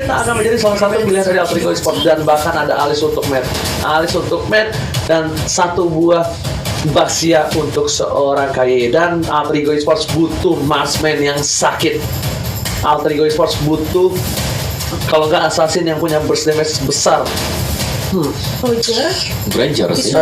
Benedetta akan menjadi salah satu pilihan dari Alter Ego Esports, dan bahkan ada alis untuk Matt, dan satu buah Baxia untuk seorang KYE. Dan Alter Ego Esports butuh marksman yang sakit. Alter Ego Esports butuh, kalau nggak assassin yang punya burst damage besar. Granger sih.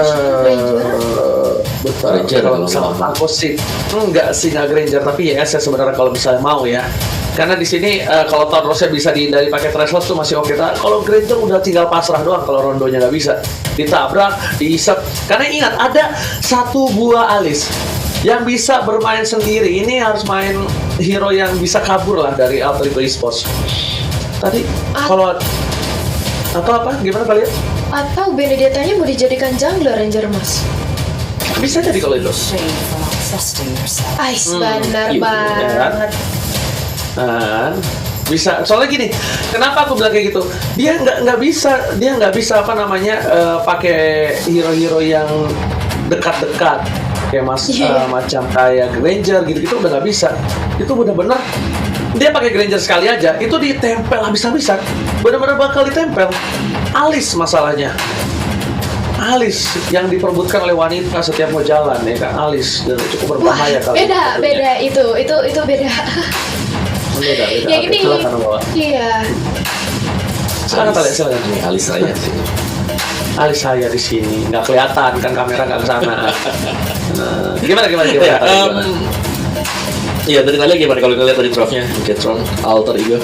Betul. Kalau misalnya aku sih nggak Granger, tapi ya saya sebenarnya kalau misalnya mau ya, karena di sini kalau Town Rose bisa dihindari pakai Threshold tuh masih oke. Kalau Granger udah tinggal pasrah doang kalau rondonya nggak bisa ditabrak, diisap. Karena ingat ada satu buah alis yang bisa bermain sendiri. Ini harus main hero yang bisa kabur lah dari Alter Ego Esports. Tadi kalau atau apa? Gimana kalian? Atau Benedettanya mau dijadikan jungler Ranger Mas? Bisa jadi kalau itu. Benar banget. Bisa. Soalnya gini, kenapa aku bilang kayak gitu? Dia nggak bisa pakai hero-hero yang dekat-dekat kayak macam kayak Granger gitu udah nggak bisa. Itu benar-benar dia pakai Granger sekali aja, itu ditempel habis-habisan. Benar-benar bakal ditempel. Alis masalahnya. Alis yang diperebutkan oleh wanita setiap mau jalan ya kan, alis, dan cukup berbahaya. Beda itu beda. Beda. Yang ini iya. Silakan. Ini alis saya sih. Alis saya di sini nggak kelihatan kan, kamera nggak kesana. Gimana? Iya, dari kalian gimana kalau ngeliat dari draftnya Megatron Alter Ego?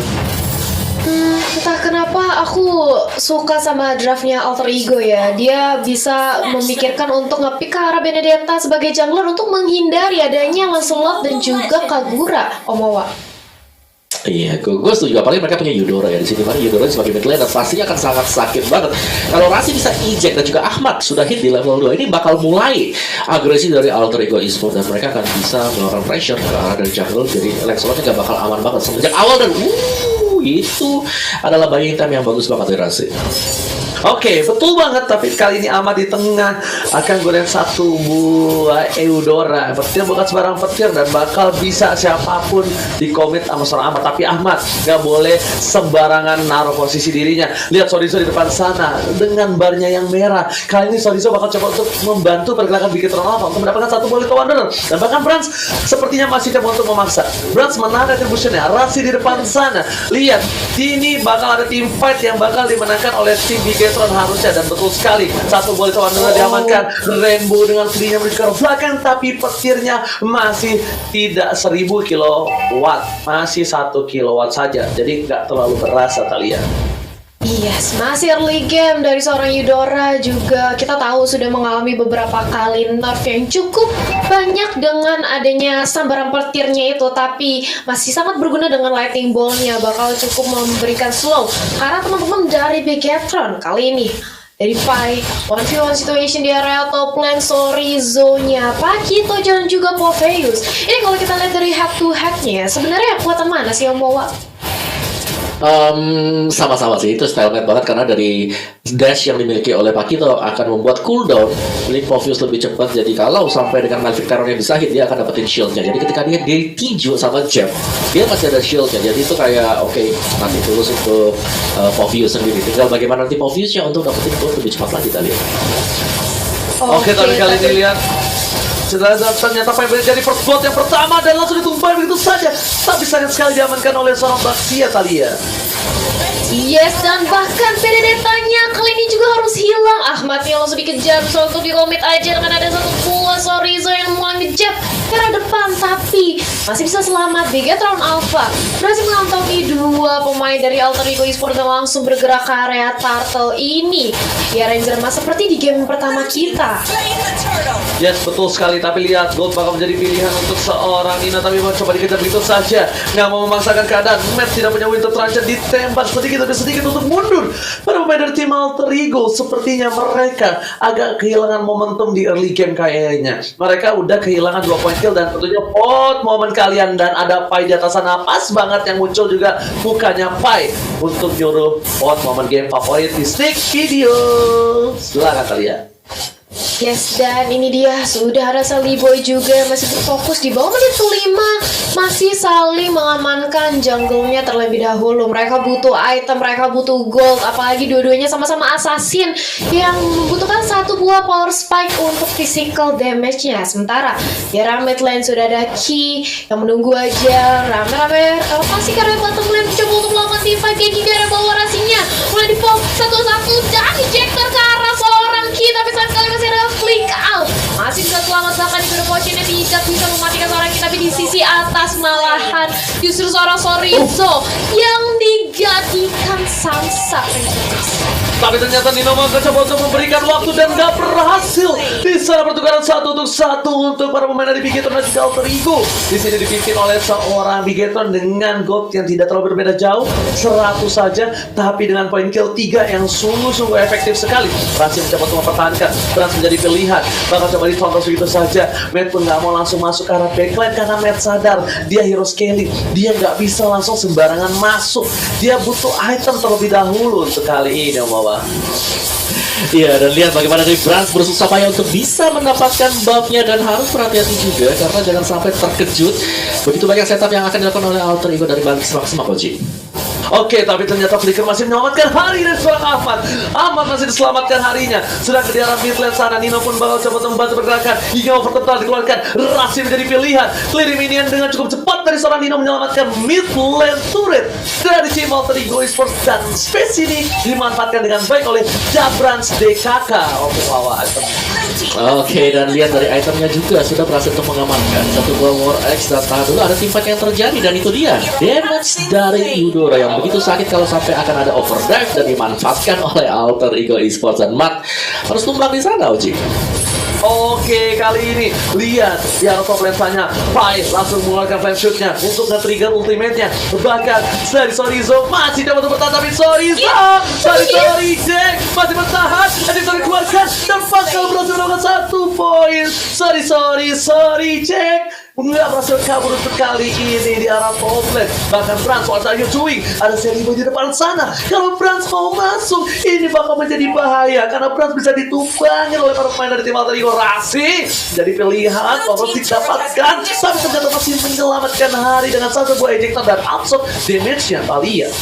Entah kenapa aku suka sama draftnya Alter Ego ya. Dia bisa memikirkan untuk nge-pick ke arah Benedetta sebagai jungler untuk menghindari adanya Lancelot dan juga Kagura, Omowa. Iya, gue setuju. Apalagi mereka punya Eudora ya di sini. Mana Eudora sebagai mid laner pastinya akan sangat sakit banget. Kalau Rasi bisa eject dan juga Ahmad sudah hit di level 2, ini bakal mulai agresi dari Alter Ego Esports, dan mereka akan bisa melakukan pressure ke arah dari jungle. Jadi Lancelotnya gak bakal aman banget semenjak awal, dan itu adalah buying time yang bagus banget dari Rasi. Oke, betul banget. Tapi kali ini Ahmad di tengah akan goreng satu buah Eudora. Petir bukan sembarang petir, dan bakal bisa siapapun dikomit sama seorang Ahmad. Tapi Ahmad gak boleh sembarangan naruh posisi dirinya. Lihat Sorizo di depan sana dengan barnya yang merah. Kali ini Sorizo bakal coba untuk membantu pergerakan Bigetron Alpha untuk mendapatkan satu buah Little Wanderer. Dan bahkan Brans sepertinya masih coba untuk memaksa. Brans menahan retributionnya. Rasi di depan sana. Lihat, ini bakal ada team fight yang bakal dimenangkan oleh tim Bigetron harusnya, dan betul sekali satu bola Wanderer diamankan. Rainbow dengan flinya menuju ke belakang, tapi petirnya masih tidak 1000 kilowatt, masih 1 kilowatt saja, jadi nggak terlalu berasa kalian. Yes, masih early game dari seorang Eudora juga. Kita tahu sudah mengalami beberapa kali nerf yang cukup banyak dengan adanya sambaran petirnya itu, tapi masih sangat berguna dengan lightning ball-nya. Bakal cukup memberikan slow karena teman-teman dari Bigetron kali ini dari Pai 1v1 situation di area top lane Sorizo-nya Pakito dan juga Popheus. Ini kalau kita lihat dari head to head-nya, sebenarnya kuatan mana sih Omowa? Sama-sama sih, itu stalemate banget karena dari dash yang dimiliki oleh Pakito akan membuat cooldown Link Popheus lebih cepat. Jadi kalau sampai dengan Malfic Terror-nya bisa hit, dia akan dapetin shieldnya. Jadi ketika dia ditinju sama Jab, dia masih ada shieldnya. Jadi itu kayak oke, nanti tulus untuk Popheus sendiri. Tinggal bagaimana nanti Popheusnya untuk dapetin gold lebih cepat lagi kali ya. Oke, tadi kali ini lihat ternyata Pai jadi first blood yang pertama dan langsung ditumpah begitu saja. Tapi sayang sekali diamankan oleh seorang Baxia Thalia. Yes, dan bahkan Benedettanya kali ini juga harus hilang. Ahmadnya langsung dikejar, so untuk dikomit aja dengan ada satu buah Sorizo yang mulai ngejab ke arah depan, tapi masih bisa selamat. Bigetron Alpha berhasil mengantongi dua pemain dari Alter Ego Esports dan langsung bergerak ke area turtle ini. Ya Ranger Mas, seperti di game pertama kita. Yes, betul sekali. Tapi lihat, gold bakal menjadi pilihan untuk seorang Nina, tapi mau coba dikejar begitu saja. Nggak mau memaksakan keadaan. Matt tidak punya Winter Truncheon, ditembak sedikit demi sedikit untuk mundur. Para pemain dari tim Alter Ego sepertinya mereka agak kehilangan momentum di early game kayaknya. Mereka udah kehilangan 2 point kill dan tentunya pot momen kalian, dan ada Pai di atas sana. Pas banget yang muncul juga mukanya Pai untuk nyuruh pot momen game favorit di Stick Video. Silakan kalian. Yes, dan ini dia sudah ada Sally Boy juga yang masih berfokus di bawah menit ke-5, masih saling mengamankan jungle-nya terlebih dahulu. Mereka butuh item, mereka butuh gold, apalagi dua-duanya sama-sama assassin yang membutuhkan satu buah power spike untuk physical damage-nya. Sementara di arah mid lane sudah ada Ki yang menunggu aja rame-rame pasti karena bottom lane mencoba untuk melakukan team fight. Kayak gini ada bawa rasinya mulai di pop satu-satu dan ejector ke arah seorang Ki, tapi saat kali masih ada flick out, masih bisa selamat bahkan di kedua potionnya tidak bisa mematikan seorang Ki, tapi di sisi atas malahan justru seorang Sorizo yang dijadikan Sansa Princess. Tapi ternyata Nino mencoba untuk memberikan waktu dan gak berhasil. Di sana pertukaran 1 untuk 1 untuk para pemain dari Bigetron dan juga Alter Ego. Di sini dipimpin oleh seorang Bigetron dengan gold yang tidak terlalu berbeda jauh, 100 saja, tapi dengan poin kill 3 yang sungguh-sungguh efektif sekali. Rasi mencoba untuk mempertahankan, Brans menjadi pilihan, bakal coba ditonton begitu saja. Matt pun gak mau langsung masuk ke arah backline karena Matt sadar dia hero scaling, dia gak bisa langsung sembarangan masuk, dia butuh item terlebih dahulu untuk kali ini, Om. Iya, dan lihat bagaimana dari Brans bersusah payah untuk bisa mendapatkan buff-nya, dan harus berhati-hati juga karena jangan sampai terkejut. Begitu banyak setup yang akan dilakukan oleh Alter Ego dari balik semak-semak, Koji. Oke, tapi ternyata Flicker masih menyelamatkan hari dari seorang Ahmad. Ahmad masih diselamatkan harinya. Sedang di arah mid lane sana, Nino pun bakal coba membantu pergerakan hingga over total dikeluarkan. Rasi menjadi pilihan. Clearing minion dengan cukup cepat dari seorang Nino menyelamatkan mid lane turret dari tim Alter Ego Esports, dan space ini dimanfaatkan dengan baik oleh Jabrans DKK untuk bawa item. Oke, dan lihat dari itemnya juga sudah berhasil untuk mengamankan satu buah war X. Dan tahan dulu, ada teamfight yang terjadi, dan itu dia damage dari Eudora yang begitu sakit kalau sampai akan ada overdrive dan dimanfaatkan oleh Alter Ego Esports, dan Matt harus tumbang di sana, Oji. Oke, kali ini lihat di arah top lane sana, Pai langsung mengeluarkan flame shoot-nya untuk nge-trigger ultimate-nya. Bahkan dari Sorizo masih dapat untuk bertahan, tapi Sorizo sorry Jack masih bertahan, ada yang dikeluarkan dan bakal berhasil mendapatkan 1 poin. Sorry Jack nggak berhasil kabur untuk kali ini di arah top lane. Bahkan Brans, what are you doing? Ada Sally Boy di depan sana. Kalau Brans mau masuk, ini bakal menjadi bahaya karena Brans bisa ditumbangin oleh para pemain dari tim Alter Ego. Rasi jadi pilihan, power didapatkan, tapi ternyata masih menyelamatkan hari dengan satu buah ejector dan absorb damage-nya Talia.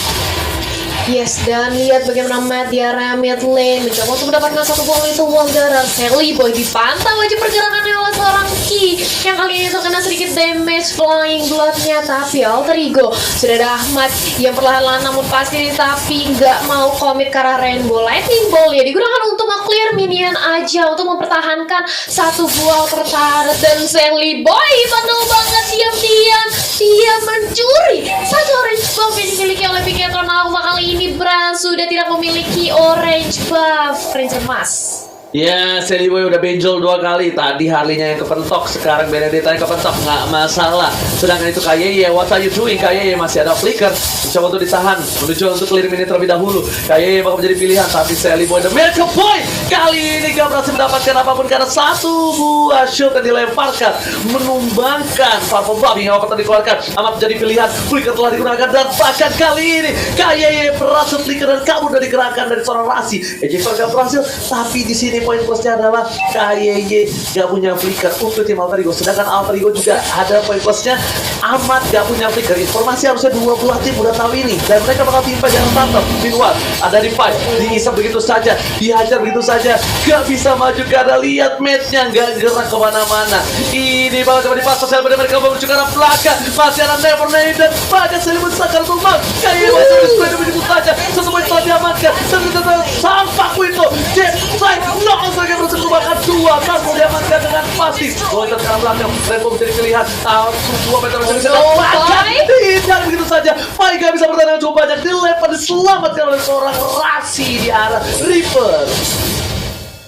Yes, dan lihat bagaimana Matt di area mid lane mencoba untuk mendapatkan satu buah itu Wanderer. Sally Boy dipantau aja pergerakannya oleh seorang Ki yang kali ini terkena sedikit damage flying blood-nya, tapi Alter Ego sudah ada Ahmad yang perlahan-lahan namun pasti tapi nggak mau komit ke arah Rainbow Lightning Ball ya digunakan untuk nge-clear minion aja untuk mempertahankan satu buah pertahanan. Dan Sally Boy penuh banget diam-diam dia mencuri satu orange buff yang dimiliki oleh Bigetron Alpha. Kali ini Brans sudah tidak memiliki orange buff Ranger Mas. Ya, Sally Boy udah benjol 2 kali. Tadi Harley-nya yang kepentok, sekarang Benedetta yang kepentok, nggak masalah. Sedangkan itu KYY, what are you doing? KYY masih ada flicker, mencoba untuk ditahan, menuju untuk clear mini terlebih dahulu. KYY bakal menjadi pilihan, tapi Sally Boy the miracle boy kali ini gak berhasil mendapatkan apapun karena satu buah shoot yang dilemparkan menumbangkan Purple Buff hingga apa tadi dikeluarkan. Amat menjadi pilihan, flicker telah digunakan, dan bahkan kali ini KYY berhasil flicker dan kabur dari gerakan dari seorang Rasi. Ejector gak berhasil, tapi di sini poin plusnya adalah KYY gak punya flicker untuk tim Alter Ego. Sedangkan Alter Ego juga ada poin plusnya, Amat gak punya flicker. Informasi harusnya 2 belah tim udah tahu ini, dan mereka bakal timpa jangan tantap. Meanwhile ada di fight, diisap begitu saja, dihajar begitu saja, gak bisa maju karena lihat matchnya gak gerak kemana-mana. Ini bakal coba dipasang Sally Boy, mereka menuju ke arah belakang, masih ada Never Name dan bahkan Sally Boy sakar tumbang. KYY masih display begitu saja, sesuai telah diamankan, dan ternyata sang paku itu Jet Strike langsung akan berhasil merupakan 2 kartu diamankan dengan pasti. Loncat ke arah belakang, Rainbow menjadi pilihan, sebuah meter bisa dapatkan, tidak begitu saja. Pai gak bisa bertahan dengan cukup banyak, dilempar diselamatkan oleh seorang Rasi di arah Reaper.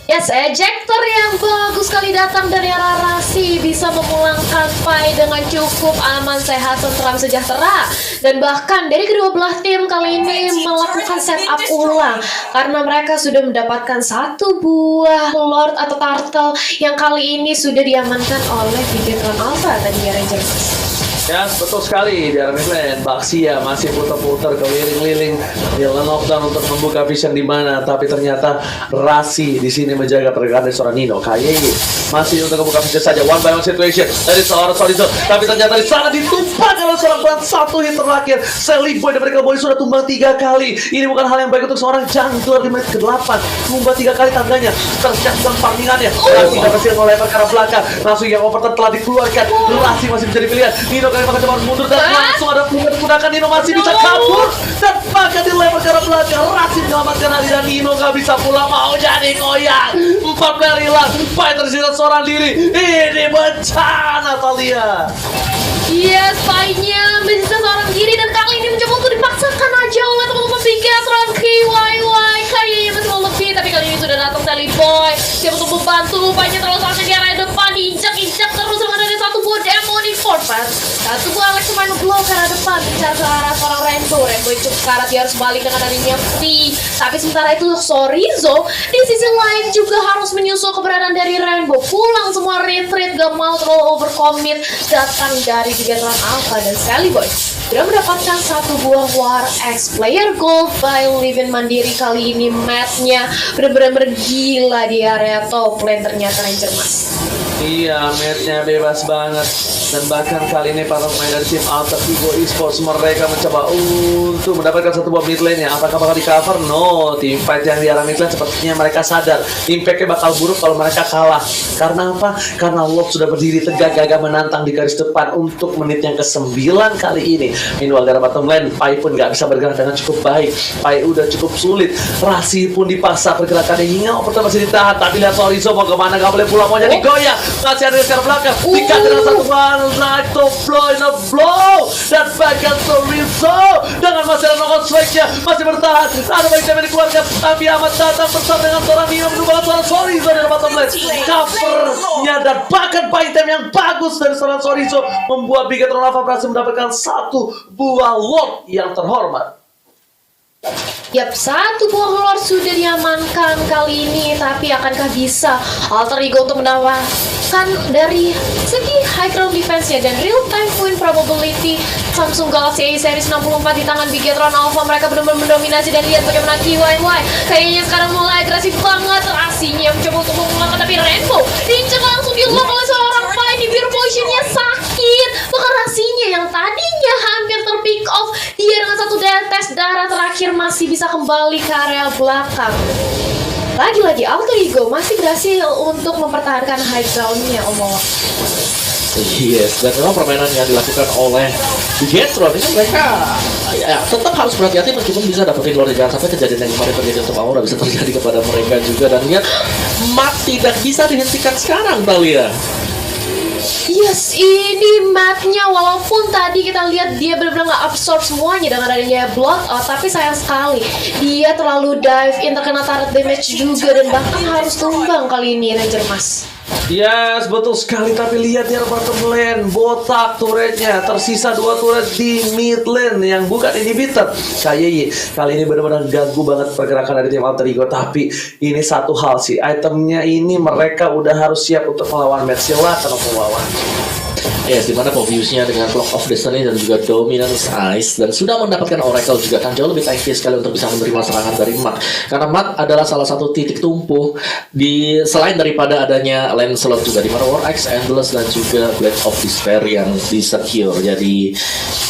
Yes, ejector yang bagus sekali datang dari arah Rasi bisa memulangkan Pai dengan cukup aman, sehat, tentram, sejahtera. Dan bahkan dari kedua belah tim kali ini melakukan setup ulang karena mereka sudah mendapatkan satu buah Lord atau Turtle yang kali ini sudah diamankan oleh Bigetron Alpha tadi ya Rangers. Ya, betul sekali di area midlane. Baxia masih putar-putar keliling-liling di knockdown untuk membuka vision di mana, tapi ternyata Rasi di sini menjaga pergerakan dari seorang Nino. KYY masih untuk membuka vision saja, one by one situation dari seorang Sorizo, tapi ternyata di sana ditumpahkan oleh seorang Brand. Satu hit terakhir, Sally Boy dan mereka Boy sudah tumbang 3 kali. Ini bukan hal yang baik untuk seorang jungler di menit ke-8. Tumbang 3 kali tangganya, terjatuh farmingannya. Rasi tidak berhasil melempar ke arah belakang. Langsung yang overturn telah dikeluarkan. Rasi masih menjadi pilihan. Nino kali makan coba mundur dan langsung ada peluru digunakan. Nino masih bisa kabur dan bahkan dilempar ke arah belakang. Rasi menyelamatkan Adi dan Nino gak bisa pulang, mau jadi goyang. 4 player hilang, fight tersisa seorang diri. Ini bencana Talia. Yes, fight-nya bisa seorang diri dan kali ini mencoba untuk dipaksakan aja oleh teman-teman Bigetron. KYY kayaknya masih mau lebih, tapi kali ini sudah datang Sally Boy. Dia untuk membantu, fight-nya terlalu sangat di area depan, injak-injak terus dengan ada satu buah Demonic Forfeit. Satu buah Alex main blow ke arah depan, bicara ke arah seorang Rainbow. Rainbow itu ke arah dia harus balik dengan adanya free. Tapi sementara itu Sorizo di sisi lain juga harus menyusul keberadaan dari Rainbow. Pulang semua retreat, gak mau terlalu overcommit. Datang dari Bigetron Alpha dan Sally Boy sudah mendapatkan satu buah War X Player Gold by Livin Mandiri. Kali ini match-nya benar-benar gila di area top lane ternyata Ranger Mas. Iya, match-nya bebas banget. Dan bahkan kali ini para pemain dari tim Alter Ego Esports mereka mencoba untuk mendapatkan satu buah mid lane ya. Apakah bakal di cover? No, tim fight yang di arah mid lane sepertinya mereka sadar impact-nya bakal buruk kalau mereka kalah. Karena apa? Karena Lord sudah berdiri tegak gagah menantang di garis depan untuk menit yang ke-9 kali ini. Meanwhile dari bottom lane, Pai pun gak bisa bergerak dengan cukup baik. Pai udah cukup sulit. Rasi pun dipaksa pergerakannya hingga pertama masih ditahan. Tapi lihat Sorizo mau kemana, gak boleh pulang, mau jadi goyang. Masih ada di sekarang belakang. Dikat dengan satu one. Night to blow in a blow. Dan bahkan Sorizo dengan masih ada knockout strike-nya masih bertahan. Ada baik yang dikeluarkan, tapi Ahmad datang bersama dengan seorang Nino mengubah seorang Sorizo dari bottom lane. Covernya dan bahkan item yang bagus dari seorang Sorizo membuat Bigetron Alpha berhasil mendapatkan satu buah Lord yang terhormat. Yap, satu buah Lord sudah diamankan kali ini, tapi akankah bisa Alter Ego untuk mendapatkan dari segi high ground defense-nya dan real time win probability Samsung Galaxy A series 64 di tangan Bigetron Alpha. Mereka benar-benar mendominasi dan lihat bagaimana KYY kayaknya sekarang mulai agresif banget. Rasinya mencoba untuk memulangkan, tapi Rainbow diinjak langsung di lock oleh seorang Pai. Di Beer Potion-nya sakit, bahkan Rasinya yang tadinya hampir terpick off, dia dengan satu tes darah terakhir masih bisa kembali ke area belakang. Lagi-lagi Alter Ego masih berhasil untuk mempertahankan high ground-nya, Omo. Yes, dan memang permainan yang dilakukan oleh Bigetron ini mereka ya, tetap harus berhati-hati meskipun bisa dapetin Lord. Jangan sampai kejadian yang kemarin terjadi untuk Aura bisa terjadi kepada mereka juga. Dan lihat, Mat tidak bisa dihentikan sekarang, Talia. Yes, ini matnya walaupun tadi kita lihat dia benar-benar nggak absorb semuanya dengan adanya blood out, tapi sayang sekali dia terlalu dive in, terkena turret damage juga dan bahkan harus tumbang kali ini Ranger Mas. Yes, betul sekali. Tapi lihat ya bottom lane, botak turretnya. Tersisa 2 turret di mid lane yang bukan inhibitor. KYY kali ini benar-benar ganggu banget pergerakan dari tim Alter Ego. Tapi ini satu hal sih, itemnya ini mereka udah harus siap untuk melawan match. Silakan untuk melawan. Yes, dimana Poviusnya dengan Clock of Destiny dan juga Dominance Ice dan sudah mendapatkan Oracle juga kan jauh lebih tanky sekali untuk bisa menerima serangan dari Mat. Karena Mat adalah salah satu titik tumpuh di selain daripada adanya Lancelot juga, dimana War Axe, Endless dan juga Blade of Despair yang di-secure. Jadi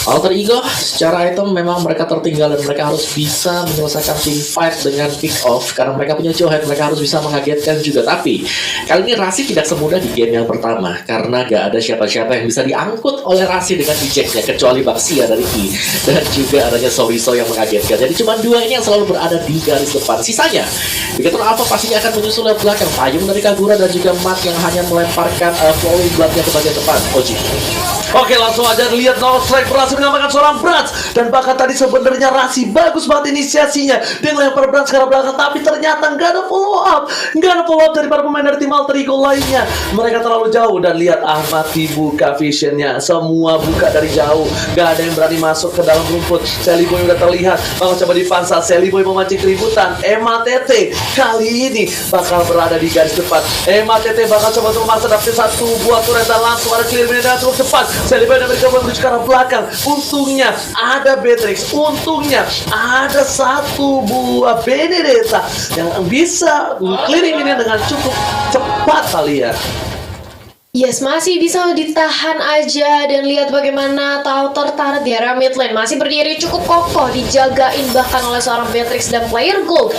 Alter Ego secara item memang mereka tertinggal dan mereka harus bisa menyelesaikan team fight dengan pick off karena mereka punya Johan, mereka harus bisa mengagetkan juga. Tapi kali ini Rasi tidak semudah di game yang pertama karena gak ada siapa-siapa yang bisa diangkut oleh Rasi dengan ejectnya kecuali Baxia dari I dan juga adanya Sorizo yang mengagetkan. Jadi cuma 2 ini yang selalu berada di garis depan. Sisanya Bigetron Alpha pastinya akan menyusul lewat belakang. Payung dari Kagura dan juga Mat yang hanya melemparkan flowing bloodnya ke bagian depan. Oji. Oke, langsung aja lihat no strike berhasil menyelamatkan seorang Brats. Dan bahkan tadi sebenarnya Rasi bagus banget inisiasinya. Dia ngelempar Brats ke arah belakang, tapi ternyata nggak ada follow up. Nggak ada follow up dari para pemain dari tim Alter Ego lainnya. Mereka terlalu jauh. Dan lihat Ahmad dibuka visionnya. Semua buka dari jauh. Nggak ada yang berani masuk ke dalam rumput. Sally Boy udah terlihat. Mau coba dipaksa. Sally Boy memancing keributan. Emma Tete kali ini bakal berada di garis depan. Emma Tete bakal coba untuk memaksa dapetin satu buah turret dan langsung ada clear dengan cukup cepat. Selibai dan mereka menuju ke arah belakang. Untungnya ada Beatrix. Untungnya ada satu buah Benedetta yang bisa clearing ini dengan cukup cepat kali ya. Yes, masih bisa ditahan aja dan lihat bagaimana tahu tertarik di area mid lane. Masih berdiri cukup kokoh, dijagain bahkan oleh seorang Beatrix dan player gold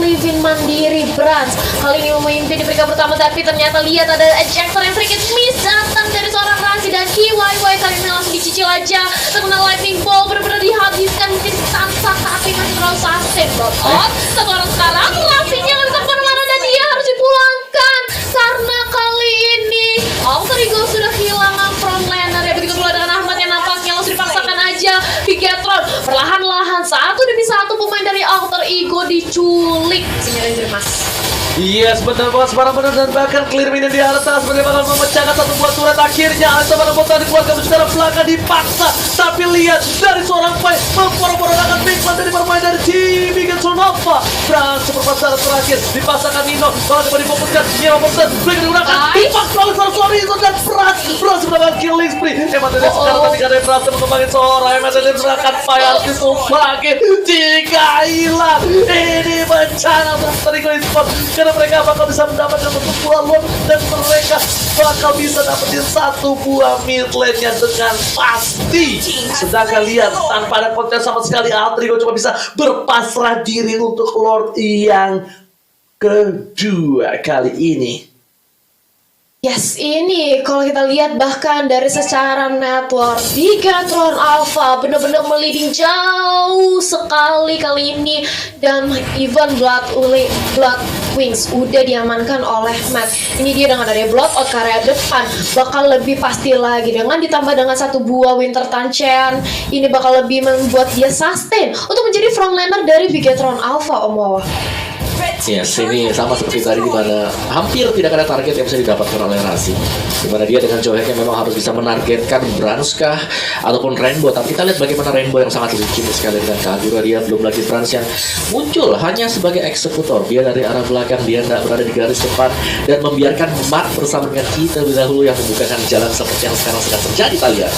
Living mandiri Brans. Kali ini memimpin di peringkat pertama, tapi ternyata lihat ada ejector yang sedikit miss datang dari seorang Rasi dan KYY. Kali ini langsung dicicil aja, terkena lightning ball, benar-benar dihabiskan. Mungkin sansa tapi masih terlalu sustain. Satu orang sekarang Rasinya nggak bisa kemana-mana dan dia harus dipulangkan karena kali ini Alter Ego sudah kehilangan frontlaner ya. Begitu pula dengan Ahmad yang nampaknya langsung dipaksakan aja Bigetron. Perlahan-lahan satu demi satu pemain dari Alter Ego diculik. Ranger Mas. Yes, benar banget, sebarang benar, dan bahkan clear minion di atas sebenarnya bakal memecahkan satu buah turret. Akhirnya sebarang botak dikeluarkan menuju ke arah belakang, dipaksa. Tapi lihat dari seorang fight memporak-porandakan big man dari bermain dari tim Bigetron Alpha. Brans seperempat saat terakhir dipasangkan Nino, bakal coba difokuskan. Nino Bobson, mereka digunakan, dipaksa oleh seorang Florizo dan Brans mendapatkan killing spree. Hemat dari sekarang ketika ada Brans mengembangkan seorang Hemat dari menggunakan fire pistol lagi. Jika hilang, ini bencana untuk Terigo Esports karena mereka bakal bisa mendapatkan satu buah loot dan mereka bakal bisa dapetin satu buah mid lane-nya dengan pasti. Sedangkan lihat tanpa ada konten sama sekali, Alter Ego cuma bisa berpasrah diri untuk Lord yang kedua kali ini. Yes, ini kalau kita lihat bahkan dari secara network Bigetron Alpha benar-benar meliding jauh sekali kali ini, dan even Blood Wings udah diamankan oleh Matt. Ini dia dengan adanya Bloodout ke area depan bakal lebih pasti lagi, dengan ditambah dengan satu buah Winter Tanchean ini bakal lebih membuat dia sustain untuk menjadi frontliner dari Bigetron Alpha, Om Wawa. Yes, ini sama seperti tadi di mana hampir tidak ada target yang bisa didapatkan oleh Rasi. Di mana dia dengan Johack yang memang harus bisa menargetkan Brans kah ataupun Rainbow. Tapi kita lihat bagaimana Rainbow yang sangat licin sekali dengan Kagura. Dia belum lagi Brans yang muncul hanya sebagai eksekutor. Dia dari arah belakang, dia tidak berada di garis depan dan membiarkan Matt bersama dengan kita lebih dahulu yang membukakan jalan seperti yang sekarang sedang terjadi, Talia.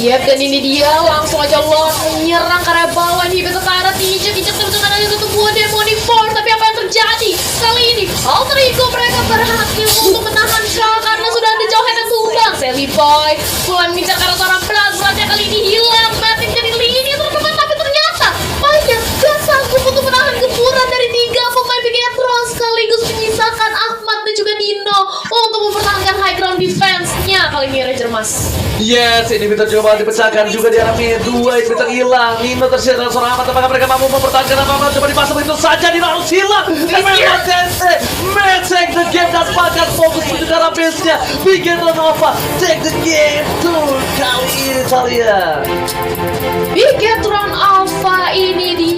Yap, dan ini dia langsung aja Lord menyerang ke arah bawah nih. Betul ke arah injek terus dengan ada satu buah Demonic Force. Tapi apa yang terjadi kali ini? Alter Ego mereka berhasil untuk menahan Shaw karena sudah ada Johack yang tumbang. Sally Boy mulai mengincar ke arah seorang Brans-nya kali ini hilang. Matic jadi lini terdepan, tapi ternyata Maya gak sanggup untuk menahan gempuran dari tiga pemain Bigetron, sekaligus menyisakan Ahmad dan juga Nino untuk mempertahankan high ground defense-nya kali ini, Ranger Mas. Yes, ini Peter coba dipecahkan juga di arah mid. Dua Peter hilang. Nino tersisa dengan seorang amat. Apakah mereka mampu mempertahankan apa? Coba dipasang begitu saja, Nino harus hilang. Dan memang Matt take the game dan bahkan fokus menuju ke arah base-nya. Bigetron Alpha take the game tuh kali ini kalian. Bigetron Alpha ini di